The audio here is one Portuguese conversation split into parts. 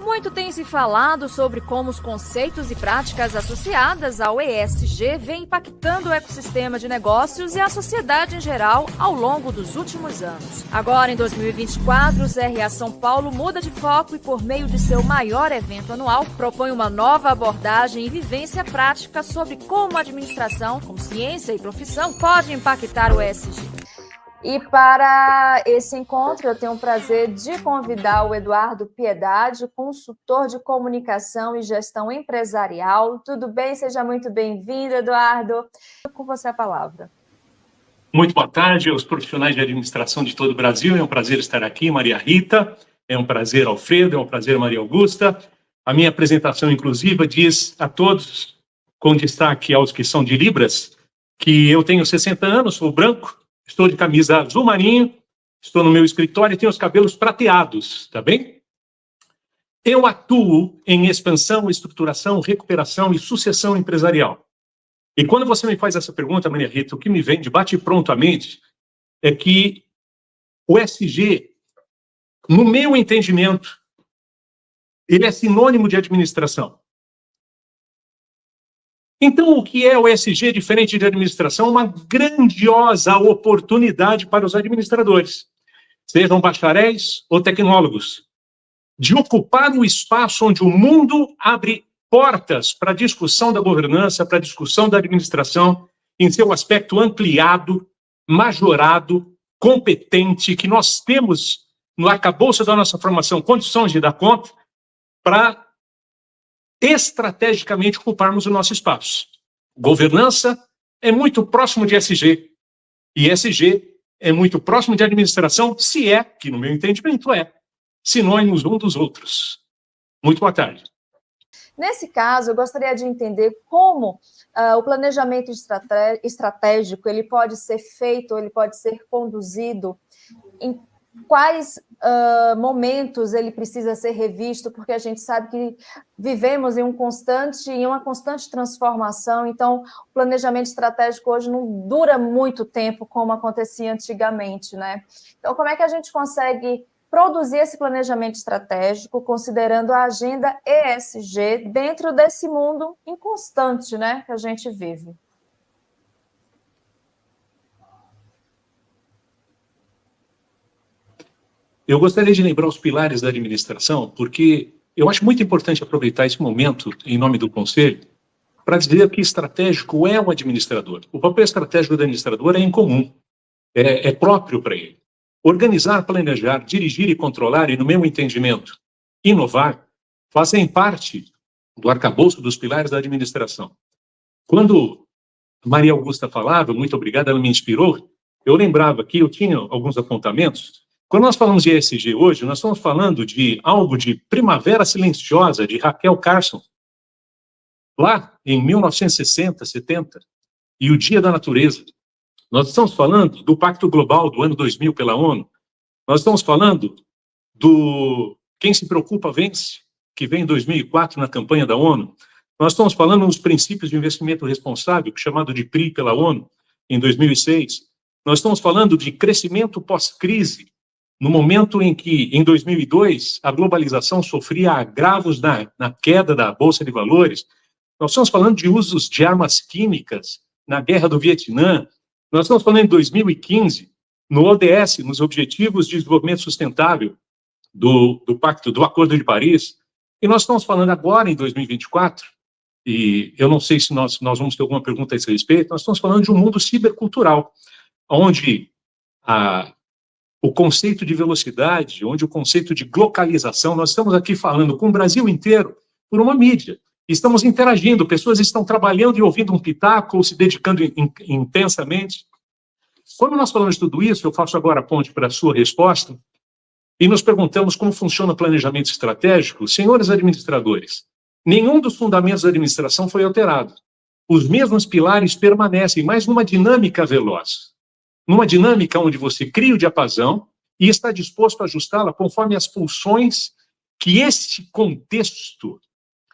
Muito tem se falado sobre como os conceitos e práticas associadas ao ESG vêm impactando o ecossistema de negócios e a sociedade em geral ao longo dos últimos anos. Agora, em 2024, o CRA São Paulo muda de foco e, por meio de seu maior evento anual, propõe uma nova abordagem e vivência prática sobre como a administração, como ciência e profissão, pode impactar o ESG. E para esse encontro, eu tenho o prazer de convidar o Eduardo Piedade, consultor de comunicação e gestão empresarial. Tudo bem? Seja muito bem-vindo, Eduardo. Com você a palavra. Muito boa tarde aos profissionais de administração de todo o Brasil. É um prazer estar aqui, Maria Rita. É um prazer, Alfredo. É um prazer, Maria Augusta. A minha apresentação, inclusive, diz a todos, com destaque aos que são de Libras, que eu tenho 60 anos, sou branco, estou de camisa azul marinho, estou no meu escritório e tenho os cabelos prateados, tá bem? Eu atuo em expansão, estruturação, recuperação e sucessão empresarial. E quando você me faz essa pergunta, Maria Rita, o que me vem de bate-pronto à mente é que o ESG, no meu entendimento, ele é sinônimo de administração. Então, o que é o ESG diferente de administração? Uma grandiosa oportunidade para os administradores, sejam bacharéis ou tecnólogos, de ocupar um espaço onde o mundo abre portas para a discussão da governança, para a discussão da administração, em seu aspecto ampliado, majorado, competente, que nós temos no arcabouço da nossa formação condições de dar conta, para estrategicamente ocuparmos o nosso espaço. Governança é muito próximo de ESG, e ESG é muito próximo de administração, se é, que no meu entendimento é, sinônimos um dos outros. Muito boa tarde. Nesse caso, eu gostaria de entender como o planejamento estratégico ele pode ser feito, ele pode ser conduzido, em quais momentos ele precisa ser revisto, porque a gente sabe que vivemos em uma constante transformação, então o planejamento estratégico hoje não dura muito tempo como acontecia antigamente, né? Então, como é que a gente consegue produzir esse planejamento estratégico, considerando a agenda ESG dentro desse mundo inconstante, né, que a gente vive? Eu gostaria de lembrar os pilares da administração, porque eu acho muito importante aproveitar esse momento, em nome do Conselho, para dizer que estratégico é o administrador. O papel estratégico do administrador é incomum, é próprio para ele. Organizar, planejar, dirigir e controlar, e, no meu entendimento, inovar, fazem parte do arcabouço dos pilares da administração. Quando Maria Augusta falava, muito obrigado, ela me inspirou, eu lembrava que eu tinha alguns apontamentos. Quando nós falamos de ESG hoje, nós estamos falando de algo de Primavera Silenciosa, de Raquel Carson, lá em 1960, 70, e o Dia da Natureza. Nós estamos falando do Pacto Global do ano 2000 pela ONU. Nós estamos falando do Quem se preocupa vence, que vem em 2004 na campanha da ONU. Nós estamos falando dos princípios de investimento responsável, chamado de PRI pela ONU, em 2006. Nós estamos falando de crescimento pós-crise, no momento em que, em 2002, a globalização sofria agravos na queda da Bolsa de Valores. Nós estamos falando de usos de armas químicas na Guerra do Vietnã. Nós estamos falando em 2015, no ODS, nos Objetivos de Desenvolvimento Sustentável do Pacto, do Acordo de Paris. E nós estamos falando agora, em 2024, e eu não sei se nós vamos ter alguma pergunta a esse respeito, nós estamos falando de um mundo cibercultural, onde o conceito de velocidade, onde o conceito de localização, nós estamos aqui falando com o Brasil inteiro por uma mídia. Estamos interagindo, pessoas estão trabalhando e ouvindo um pitaco ou se dedicando intensamente. Quando nós falamos de tudo isso, eu faço agora a ponte para a sua resposta, e nos perguntamos como funciona o planejamento estratégico. Senhores administradores, nenhum dos fundamentos da administração foi alterado. Os mesmos pilares permanecem, mas numa dinâmica veloz. Numa dinâmica onde você cria o diapasão e está disposto a ajustá-la conforme as pulsões que este contexto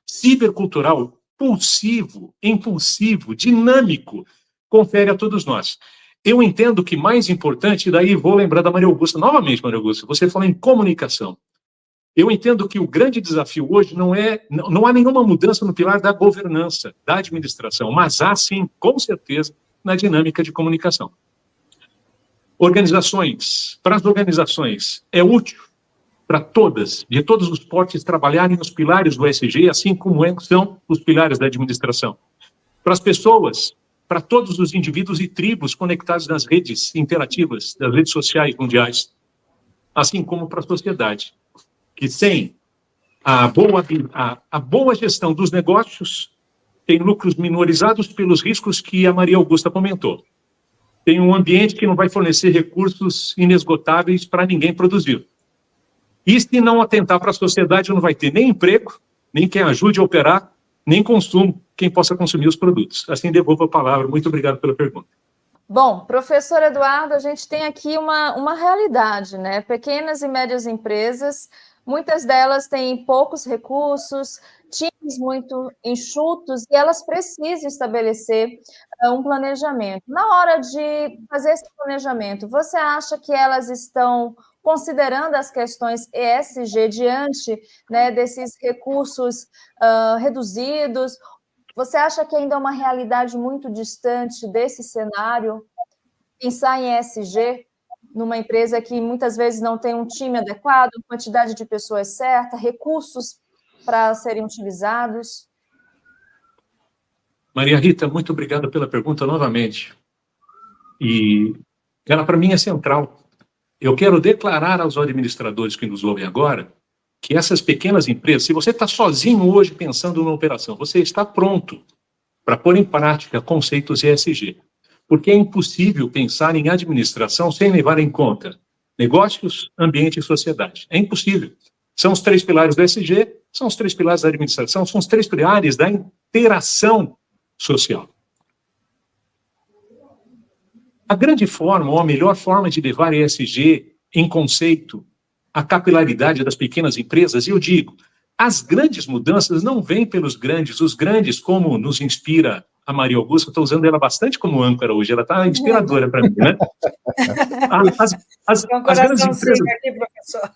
cibercultural, pulsivo, impulsivo, dinâmico, confere a todos nós. Eu entendo que mais importante, e daí vou lembrar da Maria Augusta, novamente, Maria Augusta, você falou em comunicação. Eu entendo que o grande desafio hoje não há nenhuma mudança no pilar da governança, da administração, mas há sim, com certeza, na dinâmica de comunicação. Para as organizações, é útil para todas, de todos os portes, trabalharem nos pilares do ESG, assim como são os pilares da administração. Para as pessoas, para todos os indivíduos e tribos conectados nas redes interativas, das redes sociais mundiais, assim como para a sociedade, que sem a boa gestão dos negócios tem lucros minorizados pelos riscos que a Maria Augusta comentou. Tem um ambiente que não vai fornecer recursos inesgotáveis para ninguém produzir. E se não atentar para a sociedade, não vai ter nem emprego, nem quem ajude a operar, nem consumo, quem possa consumir os produtos. Assim, devolvo a palavra. Muito obrigado pela pergunta. Bom, professor Eduardo, a gente tem aqui uma realidade, né? Pequenas e médias empresas, muitas delas têm poucos recursos, times muito enxutos, e elas precisam estabelecer um planejamento. Na hora de fazer esse planejamento, você acha que elas estão considerando as questões ESG diante, né, desses recursos reduzidos? Você acha que ainda é uma realidade muito distante desse cenário? Pensar em ESG numa empresa que muitas vezes não tem um time adequado, quantidade de pessoas certa, recursos para serem utilizados? Maria Rita, muito obrigado pela pergunta novamente. E ela, para mim, é central. Eu quero declarar aos administradores que nos ouvem agora que essas pequenas empresas, se você está sozinho hoje pensando numa operação, você está pronto para pôr em prática conceitos ESG. Porque é impossível pensar em administração sem levar em conta negócios, ambiente e sociedade. É impossível. São os 3 pilares do ESG, são os 3 pilares da administração, são os 3 pilares da interação social. A grande forma, ou a melhor forma de levar ESG em conceito, a capilaridade das pequenas empresas, eu digo, as grandes mudanças não vêm pelos grandes, os grandes, como nos inspira a Maria Augusta, estou usando ela bastante como âncora hoje, ela está inspiradora para mim, né? As grandes empresas, aqui, professor.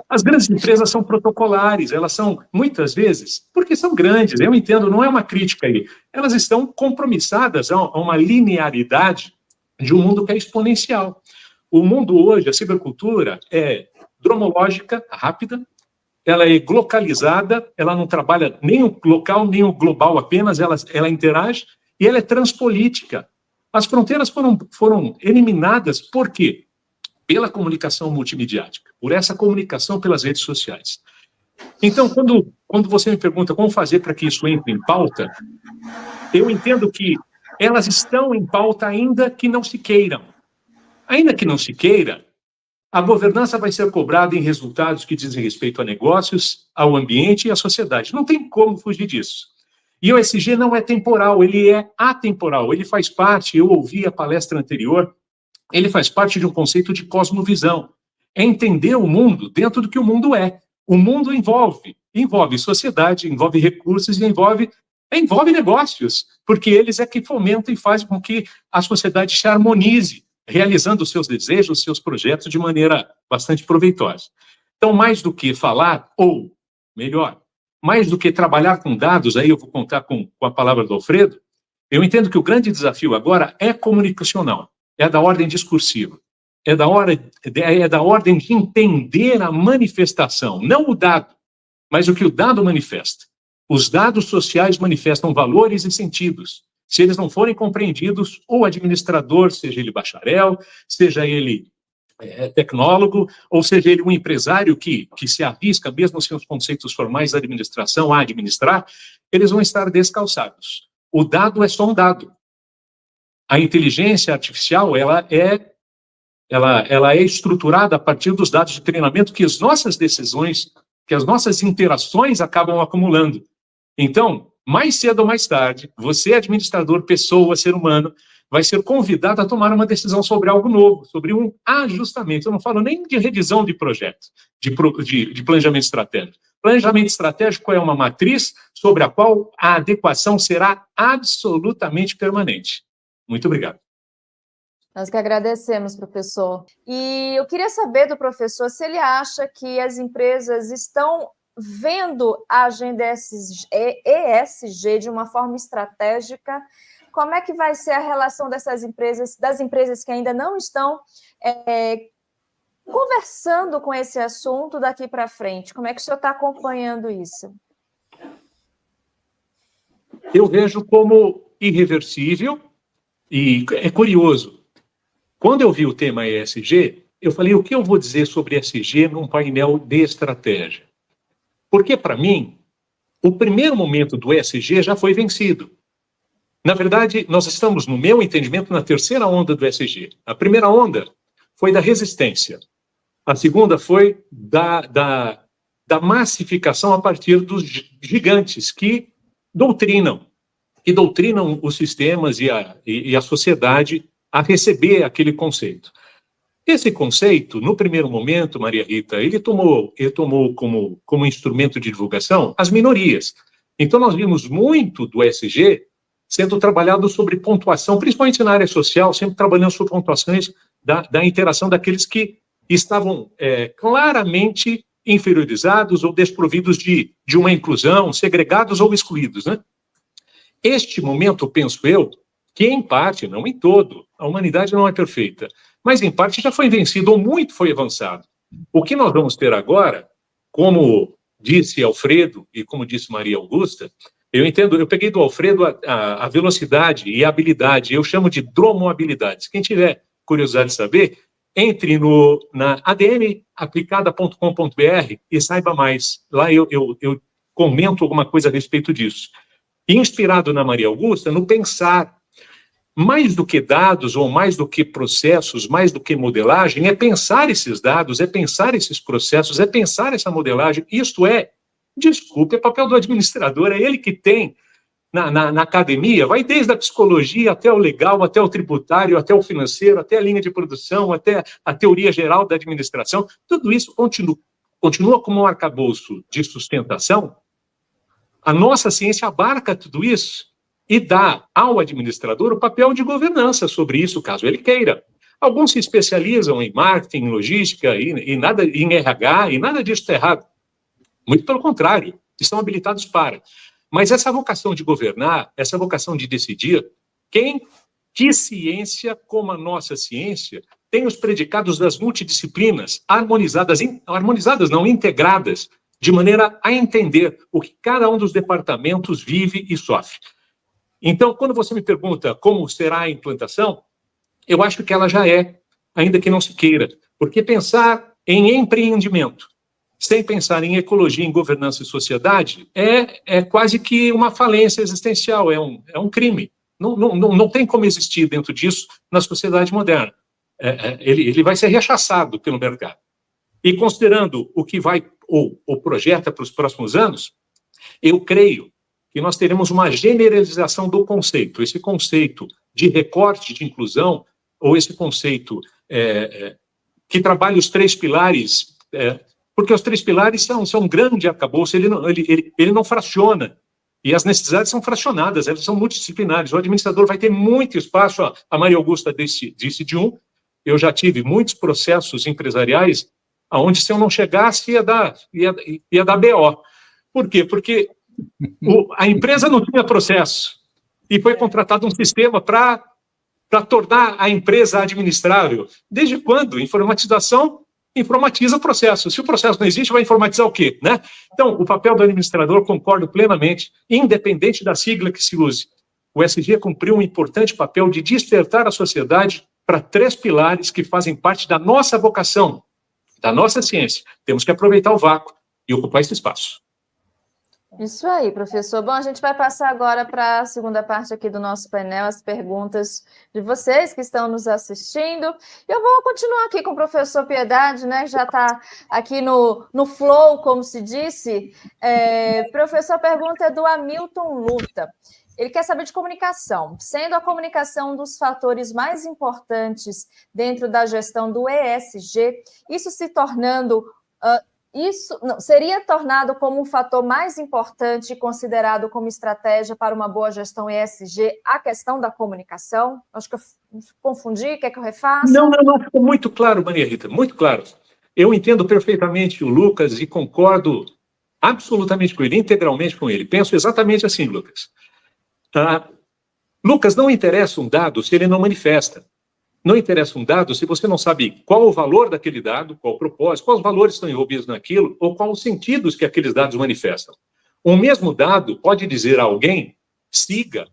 As grandes empresas são protocolares, elas são, muitas vezes, porque são grandes, eu entendo, não é uma crítica aí, elas estão compromissadas a uma linearidade de um mundo que é exponencial. O mundo hoje, a cibercultura, é dromológica, rápida, ela é localizada, ela não trabalha nem o local, nem o global apenas, ela interage, e ela é transpolítica. As fronteiras foram eliminadas, por quê? Pela comunicação multimediática, por essa comunicação pelas redes sociais. Então, quando você me pergunta como fazer para que isso entre em pauta, eu entendo que elas estão em pauta ainda que não se queiram. Ainda que não se queira, a governança vai ser cobrada em resultados que dizem respeito a negócios, ao ambiente e à sociedade. Não tem como fugir disso. E o ESG não é temporal, ele é atemporal. Ele faz parte, eu ouvi a palestra anterior, ele faz parte de um conceito de cosmovisão. É entender o mundo dentro do que o mundo é. O mundo envolve sociedade, envolve recursos e envolve negócios, porque eles é que fomentam e fazem com que a sociedade se harmonize, realizando os seus desejos, os seus projetos de maneira bastante proveitosa. Então, mais do que falar, ou, melhor, mais do que trabalhar com dados, aí eu vou contar com a palavra do Alfredo, eu entendo que o grande desafio agora é comunicacional, é da ordem discursiva, é da ordem de entender a manifestação, não o dado, mas o que o dado manifesta. Os dados sociais manifestam valores e sentidos. Se eles não forem compreendidos, o administrador, seja ele bacharel, seja ele tecnólogo, ou seja ele um empresário que se arrisca, mesmo sem os conceitos formais da administração, a administrar, eles vão estar descalçados. O dado é só um dado. A inteligência artificial, ela é estruturada a partir dos dados de treinamento que as nossas decisões, que as nossas interações acabam acumulando. Então, mais cedo ou mais tarde, você, administrador, pessoa, ser humano, vai ser convidado a tomar uma decisão sobre algo novo, sobre um ajustamento. Eu não falo nem de revisão de projeto, de planejamento estratégico. Planejamento estratégico é uma matriz sobre a qual a adequação será absolutamente permanente. Muito obrigado. Nós que agradecemos, professor. E eu queria saber do professor se ele acha que as empresas estão vendo a agenda ESG de uma forma estratégica. Como é que vai ser a relação dessas empresas, das empresas que ainda não estão conversando com esse assunto daqui para frente? Como é que o senhor está acompanhando isso? Eu vejo como irreversível e é curioso. Quando eu vi o tema ESG, eu falei, o que eu vou dizer sobre ESG num painel de estratégia? Porque, para mim, o primeiro momento do ESG já foi vencido. Na verdade, nós estamos, no meu entendimento, na terceira onda do ESG. A primeira onda foi da resistência. A segunda foi da massificação a partir dos gigantes que doutrinam os sistemas e a sociedade a receber aquele conceito. Esse conceito, no primeiro momento, Maria Rita, ele tomou como instrumento de divulgação as minorias. Então, nós vimos muito do ESG sendo trabalhado sobre pontuação, principalmente na área social, sempre trabalhando sobre pontuações da interação daqueles que estavam claramente inferiorizados ou desprovidos de uma inclusão, segregados ou excluídos, né? Este momento, penso eu, que em parte, não em todo, a humanidade não é perfeita, mas em parte já foi vencido ou muito foi avançado. O que nós vamos ter agora, como disse Alfredo e como disse Maria Augusta, eu peguei do Alfredo a velocidade e a habilidade, eu chamo de dromohabilidades. Quem tiver curiosidade de saber, entre na admaplicada.com.br e saiba mais. Lá eu comento alguma coisa a respeito disso. Inspirado na Maria Augusta, no pensar, mais do que dados ou mais do que processos, mais do que modelagem, é pensar esses dados, é pensar esses processos, é pensar essa modelagem. Isto desculpe, é papel do administrador, é ele que tem na academia, vai desde a psicologia até o legal, até o tributário, até o financeiro, até a linha de produção, até a teoria geral da administração, tudo isso continua como um arcabouço de sustentação. A nossa ciência abarca tudo isso e dá ao administrador o papel de governança sobre isso, caso ele queira. Alguns se especializam em marketing, em logística, em RH, e nada disso está errado. Muito pelo contrário, estão habilitados para. Mas essa vocação de governar, essa vocação de decidir, que ciência como a nossa ciência tem os predicados das multidisciplinas integradas, de maneira a entender o que cada um dos departamentos vive e sofre. Então, quando você me pergunta como será a implantação, eu acho que ela já é, ainda que não se queira, porque pensar em empreendimento, sem pensar em ecologia, em governança e sociedade, é quase que uma falência existencial, é um crime. Não tem como existir dentro disso na sociedade moderna. Ele vai ser rechaçado pelo mercado. E considerando o que vai ou projeta para os próximos anos, eu creio que nós teremos uma generalização do conceito. Esse conceito de recorte de inclusão, ou esse conceito que trabalha os três pilares, porque os três pilares são um grande arcabouço, ele não fraciona, e as necessidades são fracionadas, elas são multidisciplinares. O administrador vai ter muito espaço, a Maria Augusta disse de eu já tive muitos processos empresariais onde, se eu não chegasse, ia dar BO. Por quê? Porque a empresa não tinha processo e foi contratado um sistema para tornar a empresa administrável. Desde quando? Informatização informatiza o processo. Se o processo não existe, vai informatizar o quê? Né? Então, o papel do administrador, concordo plenamente, independente da sigla que se use. O ESG cumpriu um importante papel de despertar a sociedade para três pilares que fazem parte da nossa vocação, da nossa ciência. Temos que aproveitar o vácuo e ocupar esse espaço. Isso aí, professor. Bom, a gente vai passar agora para a segunda parte aqui do nosso painel, as perguntas de vocês que estão nos assistindo. Eu vou continuar aqui com o professor Piedade, né? Já está aqui no flow, como se disse. Professor, a pergunta é do Hamilton Luta. Ele quer saber de comunicação. Sendo a comunicação um dos fatores mais importantes dentro da gestão do ESG, isso se tornando isso não, seria tornado como um fator mais importante, considerado como estratégia para uma boa gestão ESG, a questão da comunicação? Acho que eu confundi, quer que eu refaça? Não, ficou muito claro, Maria Rita, muito claro. Eu entendo perfeitamente o Lucas e concordo absolutamente com ele, integralmente com ele. Penso exatamente assim, Lucas. Lucas, não interessa um dado se ele não manifesta. Não interessa um dado se você não sabe qual o valor daquele dado, qual o propósito, quais os valores estão envolvidos naquilo, ou quais os sentidos que aqueles dados manifestam. O mesmo dado pode dizer a alguém, siga.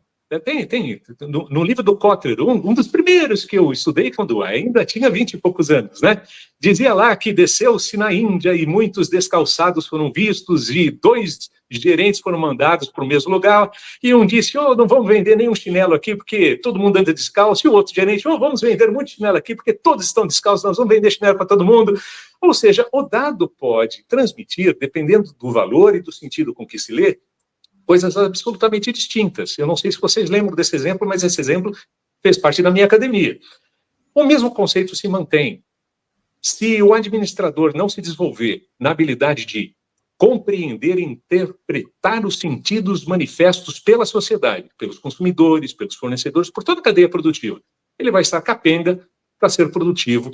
No livro do Kotler, um dos primeiros que eu estudei quando ainda tinha 20 e poucos anos, né? Dizia lá que desceu-se na Índia e muitos descalçados foram vistos e 2 gerentes foram mandados para o mesmo lugar e um disse, não vamos vender nenhum chinelo aqui porque todo mundo anda descalço, e o outro gerente, vamos vender muito chinelo aqui porque todos estão descalços, nós vamos vender chinelo para todo mundo. Ou seja, o dado pode transmitir, dependendo do valor e do sentido com que se lê, coisas absolutamente distintas. Eu não sei se vocês lembram desse exemplo, mas esse exemplo fez parte da minha academia. O mesmo conceito se mantém. Se o administrador não se desenvolver na habilidade de compreender e interpretar os sentidos manifestos pela sociedade, pelos consumidores, pelos fornecedores, por toda a cadeia produtiva, ele vai estar capenga para ser produtivo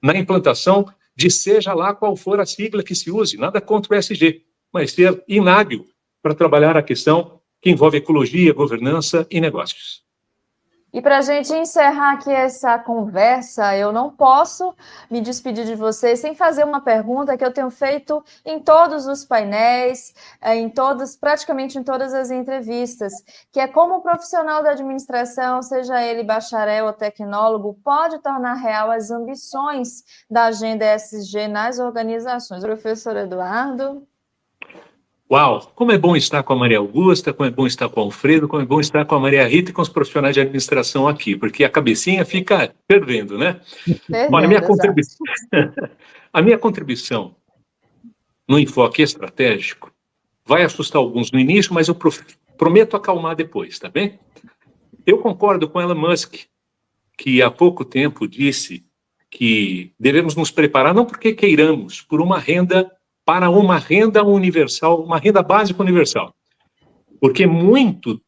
na implantação de seja lá qual for a sigla que se use, nada contra o ESG, mas ser inábil para trabalhar a questão que envolve ecologia, governança e negócios. E para a gente encerrar aqui essa conversa, eu não posso me despedir de vocês sem fazer uma pergunta que eu tenho feito em todos os painéis, praticamente em todas as entrevistas, que é como o profissional da administração, seja ele bacharel ou tecnólogo, pode tornar real as ambições da agenda ESG nas organizações. Professor Eduardo? Uau, como é bom estar com a Maria Augusta, como é bom estar com o Alfredo, como é bom estar com a Maria Rita e com os profissionais de administração aqui, porque a cabecinha fica fervendo, né? Olha, a minha contribuição no enfoque estratégico vai assustar alguns no início, mas eu prometo acalmar depois, tá bem? Eu concordo com Elon Musk, que há pouco tempo disse que devemos nos preparar, não porque queiramos, para uma renda universal, uma renda básica universal. Porque muito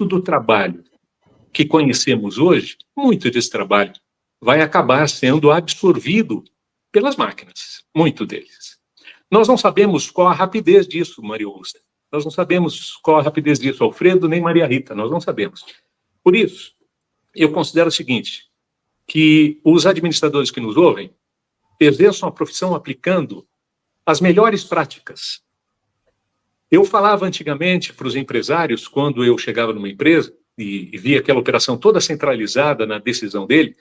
do trabalho que conhecemos hoje, muito desse trabalho vai acabar sendo absorvido pelas máquinas, muito deles. Nós não sabemos qual a rapidez disso, Maria Augusta. Nós não sabemos qual a rapidez disso, Alfredo, nem Maria Rita, nós não sabemos. Por isso, eu considero o seguinte, que os administradores que nos ouvem exerçam a profissão aplicando as melhores práticas. Eu falava antigamente para os empresários, quando eu chegava numa empresa e via aquela operação toda centralizada na decisão dele,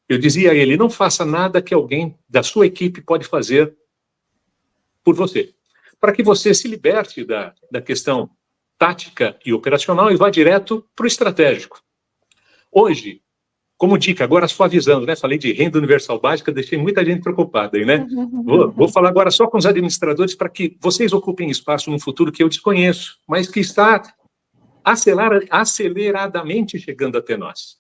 eu dizia a ele, não faça nada que alguém da sua equipe pode fazer por você, para que você se liberte da questão tática e operacional e vá direto para o estratégico. Hoje, como dica, agora suavizando, né? Falei de renda universal básica, deixei muita gente preocupada aí, né? Vou falar agora só com os administradores para que vocês ocupem espaço num futuro que eu desconheço, mas que está aceleradamente chegando até nós.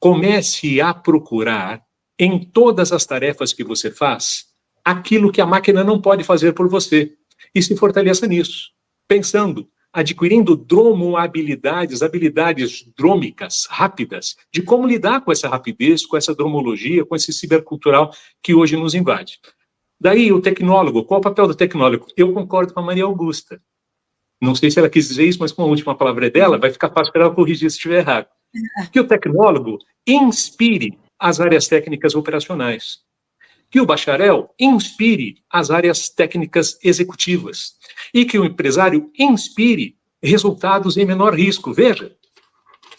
Comece a procurar, em todas as tarefas que você faz, aquilo que a máquina não pode fazer por você. E se fortaleça nisso, pensando, adquirindo habilidades drômicas, rápidas, de como lidar com essa rapidez, com essa dromologia, com esse cibercultural que hoje nos invade. Daí, o tecnólogo, qual o papel do tecnólogo? Eu concordo com a Maria Augusta. Não sei se ela quis dizer isso, mas como a última palavra é dela, vai ficar fácil para ela corrigir se estiver errado. Que o tecnólogo inspire as áreas técnicas operacionais. Que o bacharel inspire as áreas técnicas executivas e que o empresário inspire resultados em menor risco. Veja,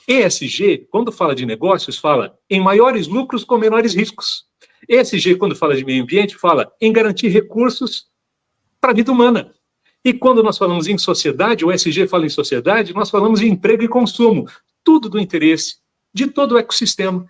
ESG, quando fala de negócios, fala em maiores lucros com menores riscos. ESG, quando fala de meio ambiente, fala em garantir recursos para a vida humana. E quando nós falamos em sociedade, o ESG fala em sociedade, nós falamos em emprego e consumo. Tudo do interesse de todo o ecossistema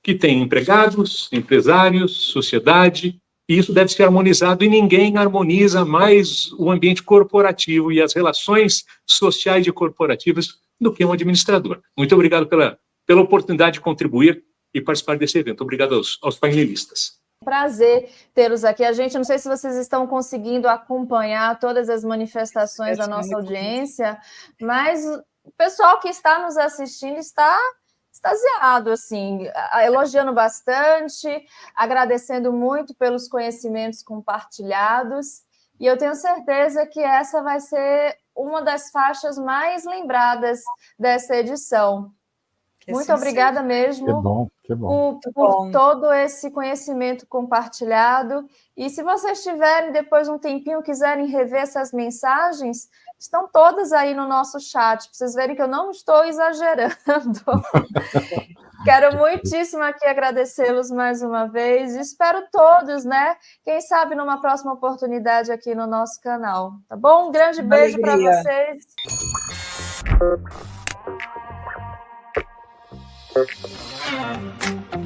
que tem empregados, empresários, sociedade, e isso deve ser harmonizado, e ninguém harmoniza mais o ambiente corporativo e as relações sociais e corporativas do que um administrador. Muito obrigado pela oportunidade de contribuir e participar desse evento. Obrigado aos painelistas. Prazer tê-los aqui. A gente, não sei se vocês estão conseguindo acompanhar todas as manifestações da nossa audiência, mas o pessoal que está nos assistindo está extasiado, assim, elogiando bastante, agradecendo muito pelos conhecimentos compartilhados, e eu tenho certeza que essa vai ser uma das faixas mais lembradas dessa edição. Muito obrigada mesmo por todo esse conhecimento compartilhado. E se vocês tiverem depois um tempinho, quiserem rever essas mensagens, estão todas aí no nosso chat, para vocês verem que eu não estou exagerando. Quero muitíssimo aqui agradecê-los mais uma vez. Espero todos, né? Quem sabe numa próxima oportunidade aqui no nosso canal. Tá bom? Um grande beijo para vocês. Thank you.